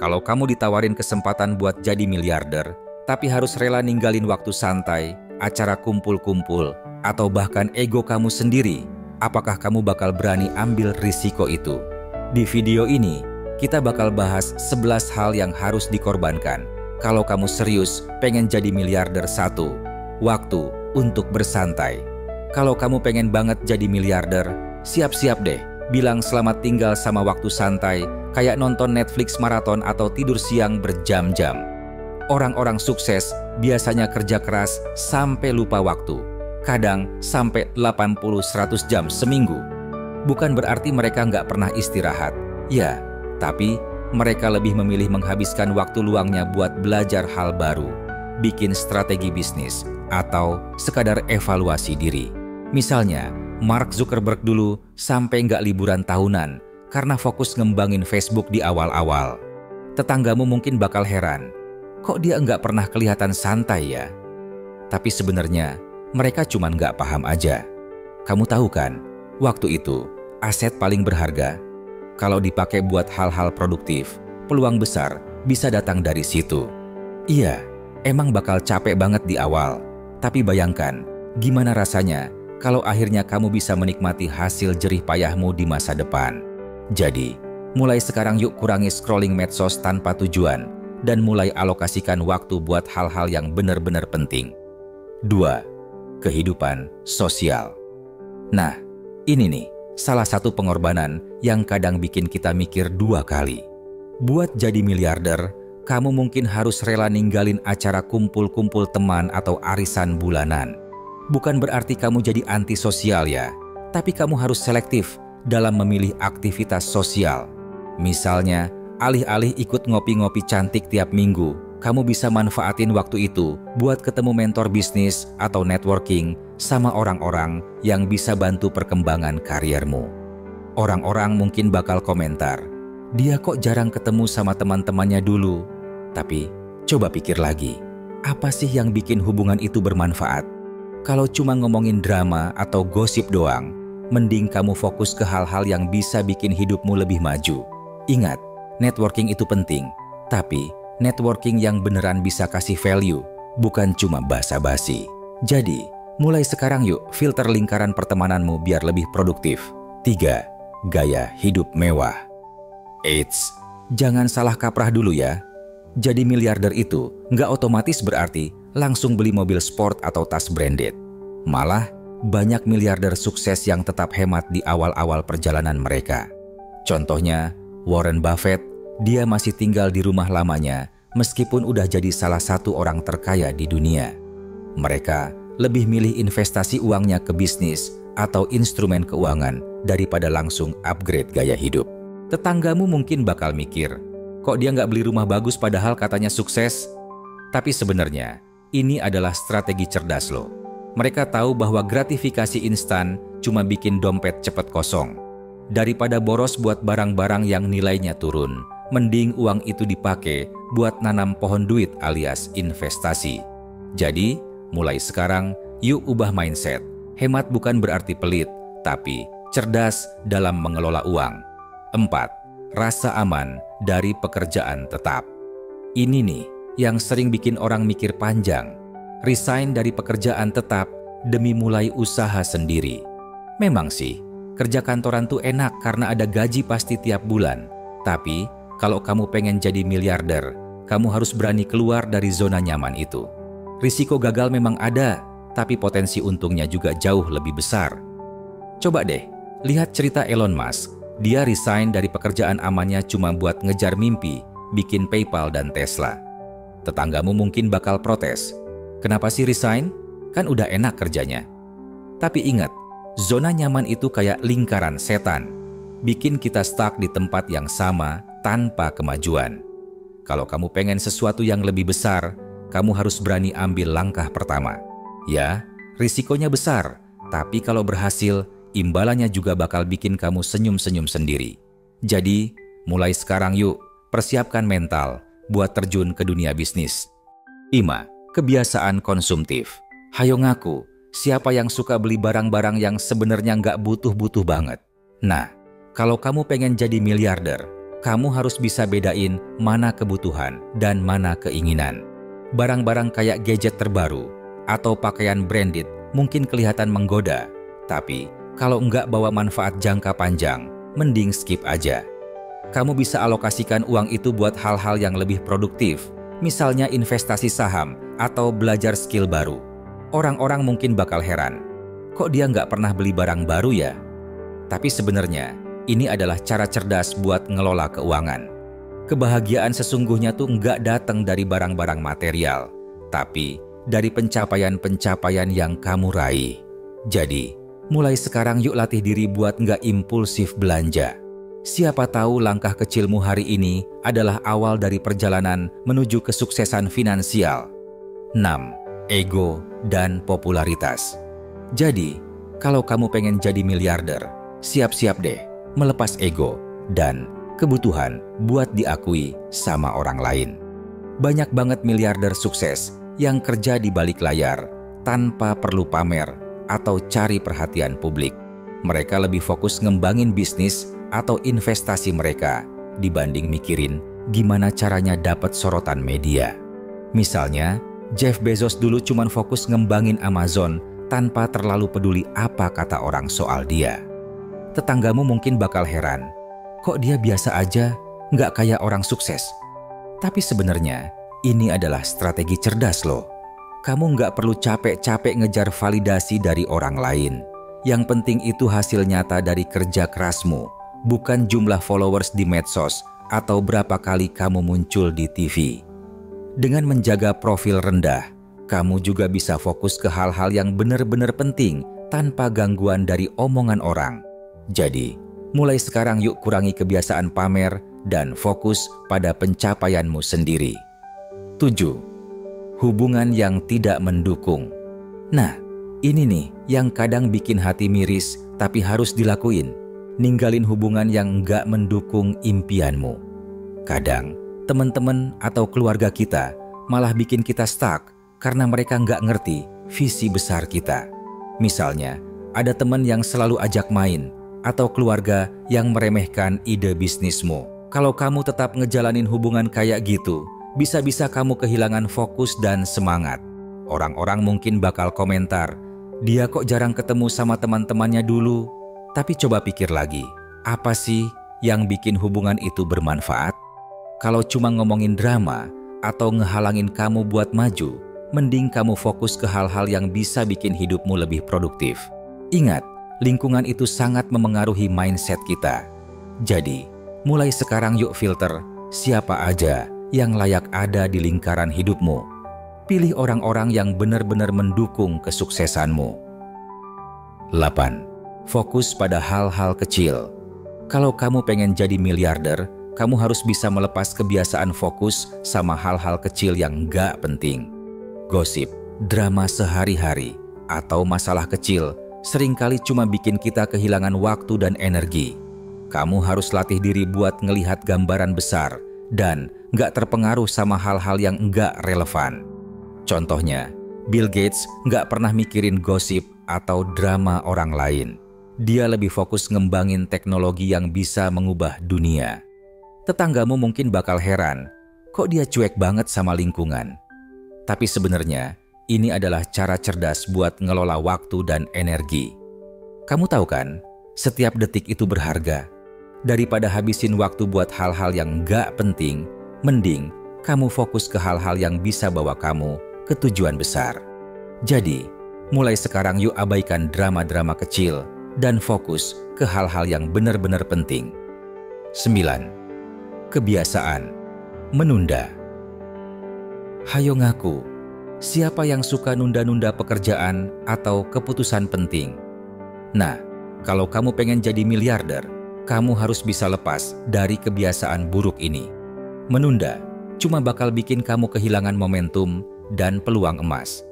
Kalau kamu ditawarin kesempatan buat jadi miliarder, tapi harus rela ninggalin waktu santai, acara kumpul-kumpul, atau bahkan ego kamu sendiri, apakah kamu bakal berani ambil risiko itu? Di video ini, kita bakal bahas 11 hal yang harus dikorbankan kalau kamu serius pengen jadi miliarder. 1. Waktu untuk bersantai. Kalau kamu pengen banget jadi miliarder, siap-siap deh bilang selamat tinggal sama waktu santai, kayak nonton Netflix maraton atau tidur siang berjam-jam. Orang-orang sukses biasanya kerja keras sampai lupa waktu, kadang sampai 80-100 jam seminggu. Bukan berarti mereka nggak pernah istirahat, ya, tapi mereka lebih memilih menghabiskan waktu luangnya buat belajar hal baru, bikin strategi bisnis, atau sekadar evaluasi diri. Misalnya, Mark Zuckerberg dulu sampai nggak liburan tahunan karena fokus ngembangin Facebook di awal-awal. Tetanggamu mungkin bakal heran, kok dia nggak pernah kelihatan santai ya? Tapi sebenarnya mereka cuma nggak paham aja. Kamu tahu kan, waktu itu aset paling berharga. Kalau dipakai buat hal-hal produktif, peluang besar bisa datang dari situ. Iya, emang bakal capek banget di awal. Tapi bayangkan, gimana rasanya kalau akhirnya kamu bisa menikmati hasil jerih payahmu di masa depan. Jadi, mulai sekarang yuk kurangi scrolling medsos tanpa tujuan dan mulai alokasikan waktu buat hal-hal yang benar-benar penting. 2. Kehidupan sosial. Nah, ini nih, salah satu pengorbanan yang kadang bikin kita mikir 2 kali. Buat jadi miliarder, kamu mungkin harus rela ninggalin acara kumpul-kumpul teman atau arisan bulanan. Bukan berarti kamu jadi antisosial ya, tapi kamu harus selektif dalam memilih aktivitas sosial. Misalnya, alih-alih ikut ngopi-ngopi cantik tiap minggu, kamu bisa manfaatin waktu itu buat ketemu mentor bisnis atau networking sama orang-orang yang bisa bantu perkembangan kariermu. Orang-orang mungkin bakal komentar, dia kok jarang ketemu sama teman-temannya dulu. Tapi, coba pikir lagi, apa sih yang bikin hubungan itu bermanfaat? Kalau cuma ngomongin drama atau gosip doang, mending kamu fokus ke hal-hal yang bisa bikin hidupmu lebih maju. Ingat, networking itu penting, tapi networking yang beneran bisa kasih value, bukan cuma basa-basi. Jadi, mulai sekarang yuk filter lingkaran pertemananmu biar lebih produktif. 3. Gaya hidup mewah. Eits, jangan salah kaprah dulu ya. Jadi miliarder itu nggak otomatis berarti langsung beli mobil sport atau tas branded. Malah, banyak miliarder sukses yang tetap hemat di awal-awal perjalanan mereka. Contohnya, Warren Buffett, dia masih tinggal di rumah lamanya meskipun udah jadi salah satu orang terkaya di dunia. Mereka lebih milih investasi uangnya ke bisnis atau instrumen keuangan daripada langsung upgrade gaya hidup. Tetanggamu mungkin bakal mikir, kok dia nggak beli rumah bagus padahal katanya sukses? Tapi sebenarnya, ini adalah strategi cerdas loh. Mereka tahu bahwa gratifikasi instan cuma bikin dompet cepat kosong. Daripada boros buat barang-barang yang nilainya turun, mending uang itu dipakai buat nanam pohon duit alias investasi. Jadi, mulai sekarang, yuk ubah mindset. Hemat bukan berarti pelit, tapi cerdas dalam mengelola uang. 4. Rasa aman dari pekerjaan tetap. Ini nih yang sering bikin orang mikir panjang. Resign dari pekerjaan tetap demi mulai usaha sendiri. Memang sih, kerja kantoran tuh enak karena ada gaji pasti tiap bulan. Tapi, kalau kamu pengen jadi miliarder, kamu harus berani keluar dari zona nyaman itu. Risiko gagal memang ada, tapi potensi untungnya juga jauh lebih besar. Coba deh, lihat cerita Elon Musk. Dia resign dari pekerjaan amannya cuma buat ngejar mimpi, bikin PayPal dan Tesla. Tetanggamu mungkin bakal protes. Kenapa sih resign? Kan udah enak kerjanya. Tapi ingat, zona nyaman itu kayak lingkaran setan. Bikin kita stuck di tempat yang sama tanpa kemajuan. Kalau kamu pengen sesuatu yang lebih besar, kamu harus berani ambil langkah pertama. Ya, risikonya besar, tapi kalau berhasil, imbalannya juga bakal bikin kamu senyum-senyum sendiri. Jadi, mulai sekarang yuk, persiapkan mental buat terjun ke dunia bisnis. 5. Kebiasaan konsumtif. Hayo ngaku, siapa yang suka beli barang-barang yang sebenarnya nggak butuh-butuh banget? Nah, kalau kamu pengen jadi miliarder, Kamu harus bisa bedain mana kebutuhan dan mana keinginan. Barang-barang kayak gadget terbaru atau pakaian branded mungkin kelihatan menggoda, tapi kalau nggak bawa manfaat jangka panjang, mending skip aja. Kamu bisa alokasikan uang itu buat hal-hal yang lebih produktif, misalnya investasi saham atau belajar skill baru. Orang-orang mungkin bakal heran, kok dia nggak pernah beli barang baru ya? Tapi sebenarnya, ini adalah cara cerdas buat ngelola keuangan. Kebahagiaan sesungguhnya tuh nggak datang dari barang-barang material, tapi dari pencapaian-pencapaian yang kamu raih. Jadi, mulai sekarang yuk latih diri buat nggak impulsif belanja. Siapa tahu langkah kecilmu hari ini adalah awal dari perjalanan menuju kesuksesan finansial. 6. Ego dan popularitas. Jadi, kalau kamu pengen jadi miliarder, siap-siap deh melepas ego dan kebutuhan buat diakui sama orang lain. Banyak banget miliarder sukses yang kerja di balik layar tanpa perlu pamer atau cari perhatian publik. Mereka lebih fokus ngembangin bisnis atau investasi mereka dibanding mikirin gimana caranya dapat sorotan media. Misalnya, Jeff Bezos dulu cuman fokus ngembangin Amazon tanpa terlalu peduli apa kata orang soal dia. Tetanggamu mungkin bakal heran, kok dia biasa aja, nggak kayak orang sukses. Tapi sebenarnya, ini adalah strategi cerdas loh. Kamu nggak perlu capek-capek ngejar validasi dari orang lain. Yang penting itu hasil nyata dari kerja kerasmu, bukan jumlah followers di medsos atau berapa kali kamu muncul di TV. Dengan menjaga profil rendah, kamu juga bisa fokus ke hal-hal yang benar-benar penting tanpa gangguan dari omongan orang. Jadi, mulai sekarang yuk kurangi kebiasaan pamer dan fokus pada pencapaianmu sendiri. 7. Hubungan yang tidak mendukung. Nah, ini nih yang kadang bikin hati miris tapi harus dilakuin. Ninggalin hubungan yang nggak mendukung impianmu. Kadang, teman-teman atau keluarga kita malah bikin kita stuck karena mereka nggak ngerti visi besar kita. Misalnya, ada teman yang selalu ajak main, atau keluarga yang meremehkan ide bisnismu. Kalau kamu tetap ngejalanin hubungan kayak gitu, bisa-bisa kamu kehilangan fokus dan semangat. Orang-orang mungkin bakal komentar, dia kok jarang ketemu sama teman-temannya dulu. Tapi coba pikir lagi, apa sih yang bikin hubungan itu bermanfaat? Kalau cuma ngomongin drama atau ngehalangin kamu buat maju, mending kamu fokus ke hal-hal yang bisa bikin hidupmu lebih produktif. Ingat, lingkungan itu sangat memengaruhi mindset kita. Jadi, mulai sekarang yuk filter siapa aja yang layak ada di lingkaran hidupmu. Pilih orang-orang yang benar-benar mendukung kesuksesanmu. 8. Fokus pada hal-hal kecil. Kalau kamu pengen jadi miliarder, kamu harus bisa melepas kebiasaan fokus sama hal-hal kecil yang nggak penting. Gosip, drama sehari-hari, atau masalah kecil seringkali cuma bikin kita kehilangan waktu dan energi. Kamu harus latih diri buat ngelihat gambaran besar dan nggak terpengaruh sama hal-hal yang nggak relevan. Contohnya, Bill Gates nggak pernah mikirin gosip atau drama orang lain. Dia lebih fokus ngembangin teknologi yang bisa mengubah dunia. Tetanggamu mungkin bakal heran, kok dia cuek banget sama lingkungan? Tapi sebenarnya, ini adalah cara cerdas buat ngelola waktu dan energi. Kamu tahu kan, setiap detik itu berharga. Daripada habisin waktu buat hal-hal yang nggak penting, mending kamu fokus ke hal-hal yang bisa bawa kamu ke tujuan besar. Jadi, mulai sekarang yuk abaikan drama-drama kecil dan fokus ke hal-hal yang benar-benar penting. 9. Kebiasaan menunda. Hayo ngaku, siapa yang suka nunda-nunda pekerjaan atau keputusan penting? Nah, kalau kamu pengen jadi miliarder, kamu harus bisa lepas dari kebiasaan buruk ini. Menunda cuma bakal bikin kamu kehilangan momentum dan peluang emas.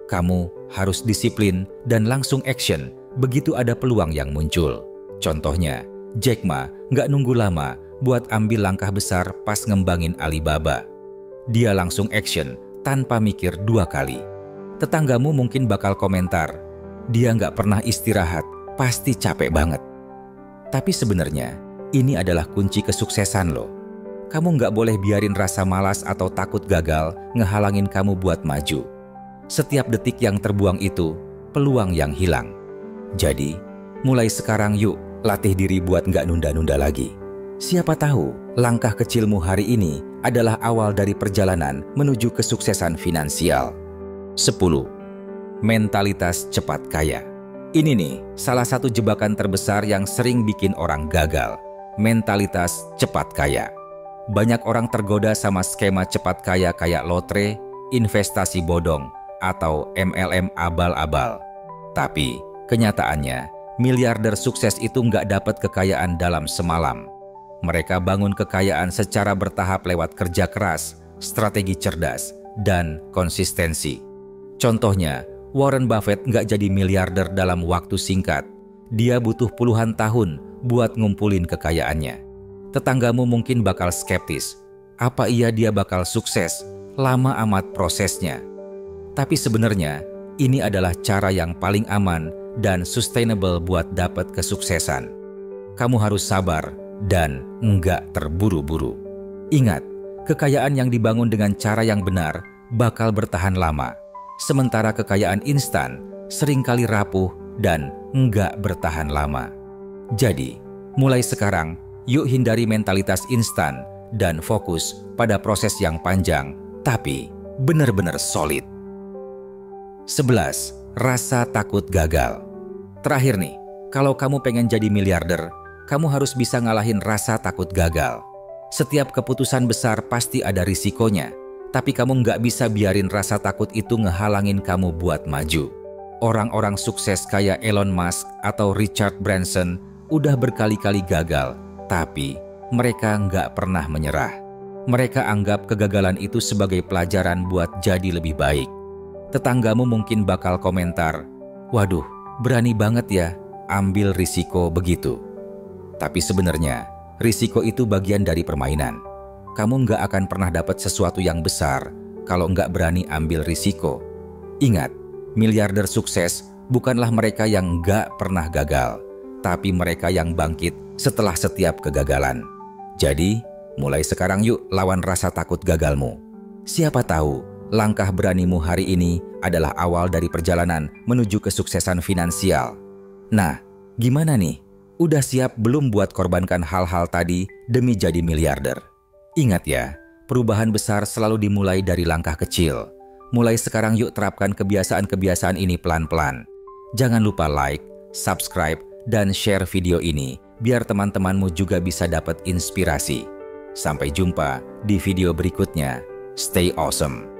Kamu harus disiplin dan langsung action begitu ada peluang yang muncul. Contohnya, Jack Ma nggak nunggu lama buat ambil langkah besar pas ngembangin Alibaba. Dia langsung action tanpa mikir 2 kali. Tetanggamu mungkin bakal komentar, dia nggak pernah istirahat, pasti capek banget. Tapi sebenarnya, Ini adalah kunci kesuksesan loh. Kamu nggak boleh biarin rasa malas atau takut gagal ngehalangin kamu buat maju. Setiap detik yang terbuang itu, peluang yang hilang. Jadi, mulai sekarang yuk, latih diri buat nggak nunda-nunda lagi. Siapa tahu, langkah kecilmu hari ini adalah awal dari perjalanan menuju kesuksesan finansial. 10. Mentalitas cepat kaya. Ini nih, salah satu jebakan terbesar yang sering bikin orang gagal. Mentalitas cepat kaya. Banyak orang tergoda sama skema cepat kaya kayak lotre, investasi bodong, atau MLM abal-abal. Tapi, kenyataannya, miliarder sukses itu nggak dapat kekayaan dalam semalam. Mereka bangun kekayaan secara bertahap lewat kerja keras, strategi cerdas, dan konsistensi. Contohnya, Warren Buffett nggak jadi miliarder dalam waktu singkat. Dia butuh puluhan tahun buat ngumpulin kekayaannya. Tetanggamu mungkin bakal skeptis. Apa iya dia bakal sukses? Lama amat prosesnya. Tapi sebenarnya, ini adalah cara yang paling aman dan sustainable buat dapat kesuksesan. Kamu harus sabar dan nggak terburu-buru. Ingat, kekayaan yang dibangun dengan cara yang benar bakal bertahan lama. Sementara kekayaan instan seringkali rapuh dan nggak bertahan lama. Jadi, mulai sekarang, yuk hindari mentalitas instan dan fokus pada proses yang panjang, tapi benar-benar solid. 11. Rasa takut gagal. Terakhir nih, kalau kamu pengen jadi miliarder, kamu harus bisa ngalahin rasa takut gagal. Setiap keputusan besar pasti ada risikonya, tapi kamu nggak bisa biarin rasa takut itu ngehalangin kamu buat maju. Orang-orang sukses kayak Elon Musk atau Richard Branson udah berkali-kali gagal, tapi mereka nggak pernah menyerah. Mereka anggap kegagalan itu sebagai pelajaran buat jadi lebih baik. Tetanggamu mungkin bakal komentar, "Waduh, berani banget ya, ambil risiko begitu." Tapi sebenarnya, risiko itu bagian dari permainan. Kamu nggak akan pernah dapat sesuatu yang besar kalau nggak berani ambil risiko. Ingat, miliarder sukses bukanlah mereka yang nggak pernah gagal, tapi mereka yang bangkit setelah setiap kegagalan. Jadi, mulai sekarang yuk lawan rasa takut gagalmu. Siapa tahu, langkah beranimu hari ini adalah awal dari perjalanan menuju kesuksesan finansial. Nah, gimana nih? Udah siap belum buat korbankan hal-hal tadi demi jadi miliarder? Ingat ya, perubahan besar selalu dimulai dari langkah kecil. Mulai sekarang yuk terapkan kebiasaan-kebiasaan ini pelan-pelan. Jangan lupa like, subscribe, dan share video ini biar teman-temanmu juga bisa dapat inspirasi. Sampai jumpa di video berikutnya. Stay awesome!